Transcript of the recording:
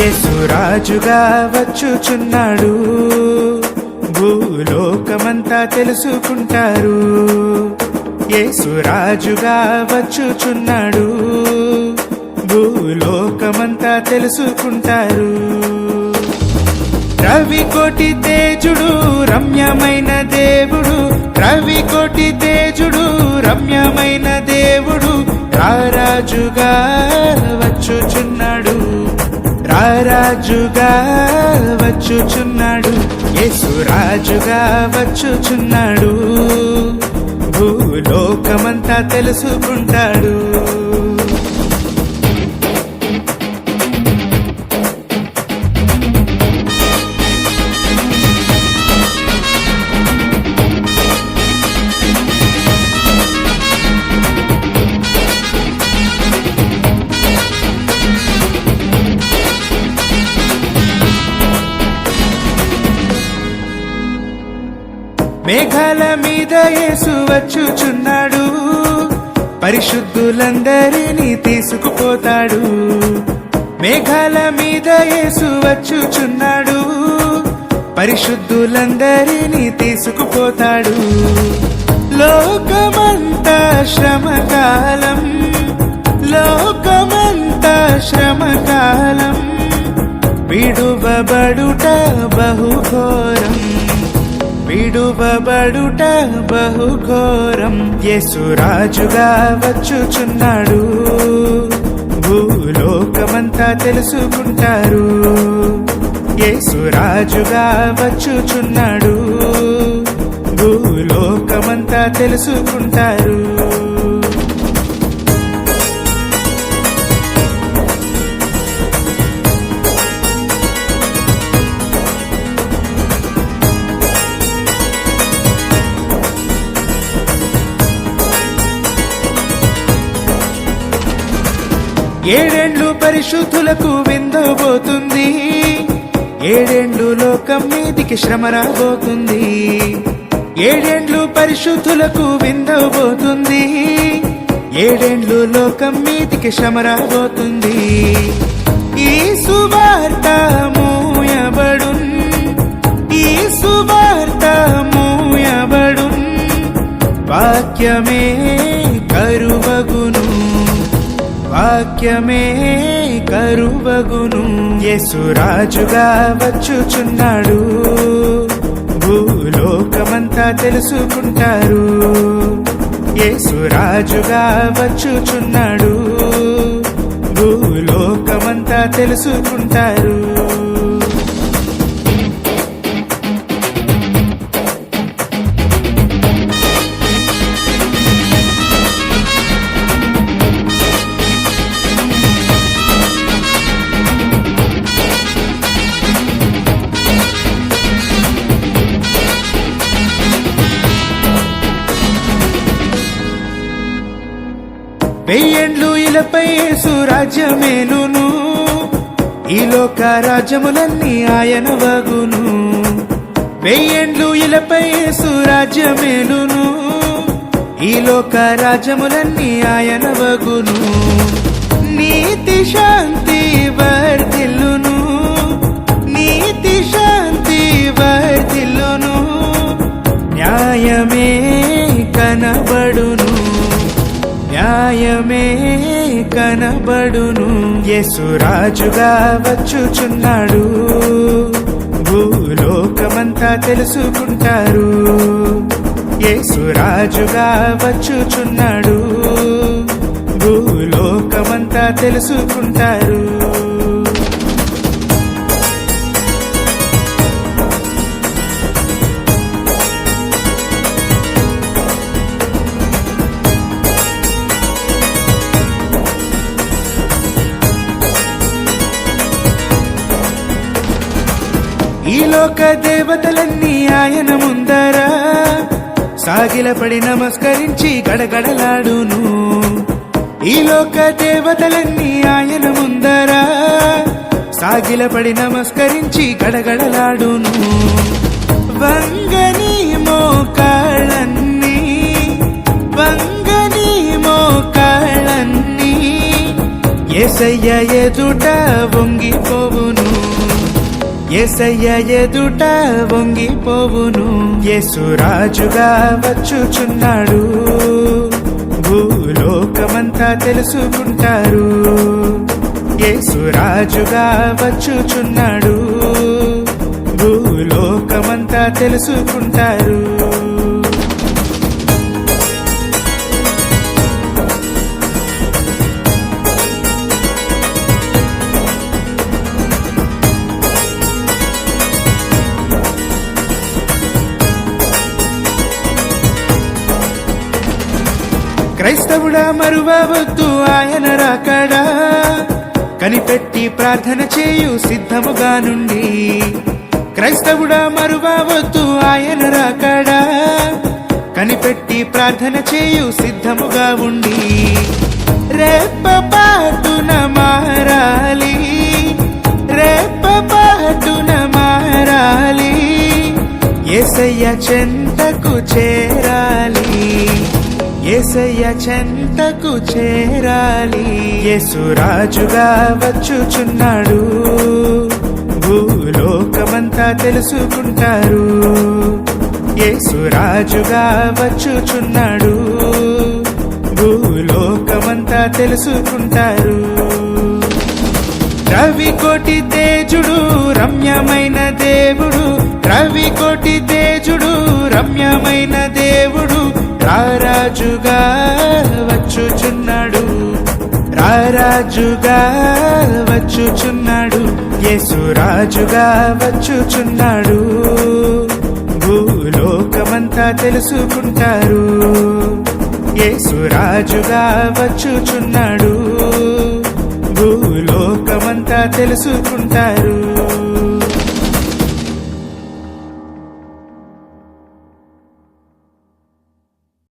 యేసు రాజుగా వచ్చుచున్నాడు, భూలోకమంతా తెలుసుకుంటారు. యేసు రాజుగా వచ్చుచున్నాడు, భూలోకమంతా తెలుసుకుంటారు. రవికోటి తేజుడు రమ్యమైన దేవుడు, రవికోటి తేజుడు రమ్యమైన దేవుడు, రారాజుగా వచ్చుచున్నాడు, రారాజుగా వచ్చుచున్నాడు. యేసు రాజుగా వచ్చుచున్నాడు, భూలోకమంతా తెలుసుకుంటాడు. మేఘాల మీద యేసు వచ్చుచున్నాడు, పరిశుద్ధులందరినీ తీసుకుపోతాడు. మేఘాల మీద యేసు వచ్చుచున్నాడు, పరిశుద్ధులందరినీ తీసుకుపోతాడు. లోకమంతా శ్రమకాలం, లోకమంతా శ్రమకాలం, విడువబడుట బహుఘోరం, విడువబడుట బహుఘోరం. యేసు రాజుగా వచ్చుచున్నాడు, భూలోకమంతా తెలుసుకుంటారు. యేసు రాజుగా వచ్చుచున్నాడు, భూలోకమంతా తెలుసుకుంటారు. ఏడేండ్లు పరిశుద్ధులకు విందబోతుంది, ఏడేండ్లు లోకం మీదికి శ్రమ రాబోతుంది. ఏడేండ్లు పరిశుద్ధులకు విందబోతుంది, ఏడేండ్లు లోకం మీదికి శ్రమ రాబోతుంది. ఈ సువార్త మూయబడున్, ఈ సువార్త మూయబడున్, వాక్యమే కరువగును, వాక్యమే కరువగును. యేసు రాజుగా వచ్చుచున్నాడు, భూలోకమంతా తెలుసుకుంటారు. యేసు రాజుగా వచ్చుచున్నాడు, భూలోకమంతా తెలుసుకుంటారు. వెయ్యేండ్లు ఇలపై యేసు రాజ్యమేలును, ఈ లోక రాజ్యములన్నీ ఆయన వగును. వెయ్యేండ్లు ఇలపై యేసు రాజ్యమేలును, ఈ లోక రాజ్యములన్నీ ఆయన వగును. నీతి శాంతి వర్ధిల్లును, నీతి శాంతి వర్ధిల్లును, న్యాయమే కనబడును, న్యాయమే కనబడును. యేసు రాజుగా వచ్చుచున్నాడు, భూలోకమంతా తెలుసుకుంటారు. యేసు రాజుగా వచ్చుచున్నాడు, భూలోకమంతా తెలుసుకుంటారు. ఈ లోక దేవతలన్నీ ఆయన ముందర సాగిలపడి నమస్కరించి గడగడలాడును. ఈ లోక దేవతలన్నీ ఆయన ముందర సాగిలపడి నమస్కరించి గడగడలాడును. వంగని మోకాళ్ళన్నీ, వంగని మోకాళ్ళన్నీ యేసయ్య ఎదుట వంగిపోవును, యేసయ్య ఎదుట వంగిపోవును. యేసు రాజుగా వచ్చుచున్నాడు, భూలోకమంతా తెలుసుకుంటారు. యేసు రాజుగా వచ్చుచున్నాడు, భూలోకమంతా తెలుసుకుంటారు. క్రైస్తవుడా మరువవద్దు ఆయన రాకడా, కనిపెట్టి ప్రార్థన చేయు సిద్ధముగా నుండి. క్రైస్తవుడా మరువవద్దు ఆయన రాకడా, కనిపెట్టి ప్రార్థన చేయు సిద్ధముగా ఉండి. రెప్పపాటున మారాలి, రెప్పపాటున మారాలి, యేసయ్య చెంతకు చేరాలి, యేసయ్య చెంతకు చేరాలి. యేసు రాజుగా వచ్చుచున్నాడు, భూలోకమంతా తెలుసుకుంటారు. యేసు రాజుగా వచ్చుచున్నాడు, భూలోకమంతా తెలుసుకుంటారు. రవికోటి తేజుడు రమ్యమైన దేవుడు, రవికోటి తేజుడు రమ్యమైన దేవుడు, రారాజుగా వచ్చుచున్నాడు, రారాజుగా వచ్చుచున్నాడు. యేసు రాజుగా వచ్చుచున్నాడు, భూలోకమంతా తెలుసుకుంటారు. యేసు రాజుగా వచ్చుచున్నాడు, భూలోకమంతా తెలుసుకుంటారు.